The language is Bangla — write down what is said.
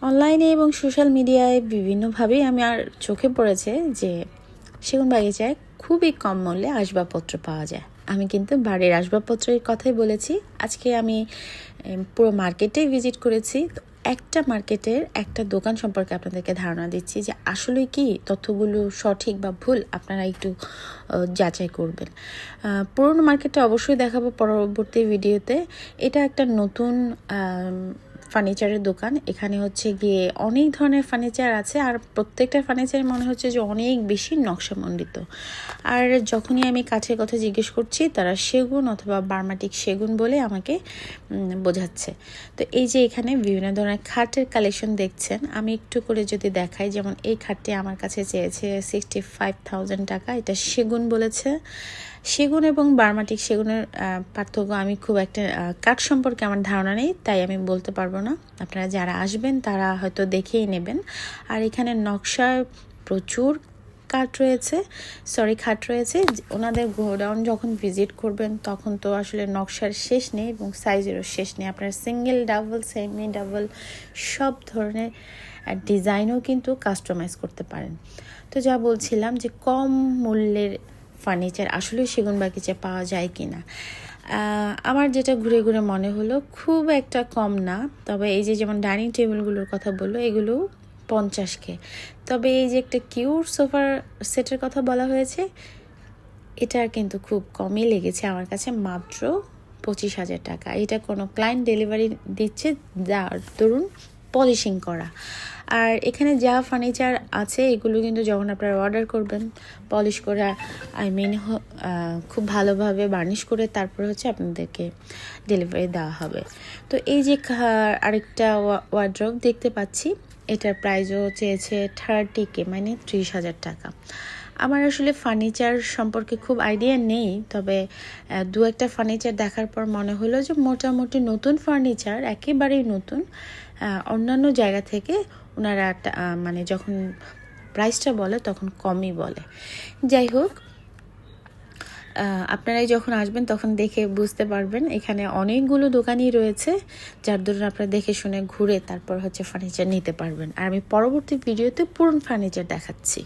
অনলাইনে এবং সোশ্যাল মিডিয়ায় বিভিন্নভাবেই আমি আর চোখে পড়েছে যে সেগুনবাগিচায় খুবই কম মূল্যে আসবাবপত্র পাওয়া যায়। আমি কিন্তু বাড়ির আসবাবপত্রের কথাই বলেছি। আজকে আমি পুরো মার্কেটেই ভিজিট করেছি। তো একটা মার্কেটের একটা দোকান সম্পর্কে আপনাদেরকে ধারণা দিচ্ছি যে আসলে কি তথ্যগুলো সঠিক বা ভুল আপনারা একটু যাচাই করবেন। পুরনো মার্কেটটা অবশ্যই দেখাবো পরবর্তী ভিডিওতে। এটা একটা নতুন ফার্নিচারের দোকান। এখানে হচ্ছে গিয়ে অনেক ধরনের ফার্নিচার আছে, আর প্রত্যেকটা ফার্নিচার মনে হচ্ছে যে অনেক বেশি নকশামণ্ডিত। আর যখনই আমি কাছের কথা জিজ্ঞেস করছি তারা সেগুন অথবা বার্মাটিক সেগুন বলে আমাকে বোঝাচ্ছে। তো এই যে এখানে বিভিন্ন ধরনের খাটের কালেকশন দেখছেন, আমি একটু করে যদি দেখাই, যেমন এই খাটটি আমার কাছে চেয়েছে 65,000 টাকা। এটা সেগুন বলেছে। সেগুন এবং বার্মাটিক সেগুনের পার্থক্য আমি খুব একটা কাঠ সম্পর্কে আমার ধারণা নেই, তাই আমি বলতে পারবো না। আপনারা যারা আসবেন তারা হয়তো দেখেই নেবেন। আর এখানে নকশায় প্রচুর খাট রয়েছে। ওনাদের গোডাউন যখন ভিজিট করবেন তখন তো আসলে নকশার শেষ নেই এবং সাইজেরও শেষ নেই। আপনারা সিঙ্গেল, ডাবল, সেমি ডাবল সব ধরনের ডিজাইনও কিন্তু কাস্টমাইজ করতে পারেন। তো যা বলছিলাম যে কম মূল্যের ফার্নিচার আসলে সেগুনবাগিচায় পাওয়া যায় কি না, আমার যেটা ঘুরে ঘুরে মনে হলো খুব একটা কম না। তবে এই যে যেমন ডাইনিং টেবিলগুলোর কথা বললো, এগুলো 50K। তবে এই যে একটা কিউট সোফার সেটের কথা বলা হয়েছে, এটা কিন্তু খুব কমই লেগেছে আমার কাছে, মাত্র 25,000 টাকা। এটা কোনো ক্লায়েন্ট ডেলিভারি দিচ্ছে, যার ধরুন পলিশিং করা। আর এখানে যা ফার্নিচার আছে এগুলো কিন্তু যখন আপনারা অর্ডার করবেন পলিশ করা, খুব ভালোভাবে বার্নিশ করে তারপর হচ্ছে আপনাদেরকে ডেলিভারি দেওয়া হবে। তো এই যে আরেকটা ওয়ার্ড্রপ দেখতে পাচ্ছি, এটার প্রাইসও চেয়েছে 30K, মানে 30,000 টাকা। আমার আসলে ফার্নিচার সম্পর্কে খুব আইডিয়া নেই, তবে দু একটা ফার্নিচার দেখার পর মনে হলো যে মোটামুটি নতুন ফার্নিচার, একেবারেই নতুন। অন্যান্য জায়গা থেকে ওনারা মানে যখন প্রাইসটা বলে তখন কমই বলে। যাই হোক, আপনারাই যখন আসবেন তখন দেখে বুঝতে পারবেন। এখানে অনেকগুলো দোকানই রয়েছে, যার ধরুন আপনারা দেখে শুনে ঘুরে তারপর হচ্ছে ফার্নিচার নিতে পারবেন। আর আমি পরবর্তী ভিডিওতে পুরনো ফার্নিচার দেখাচ্ছি।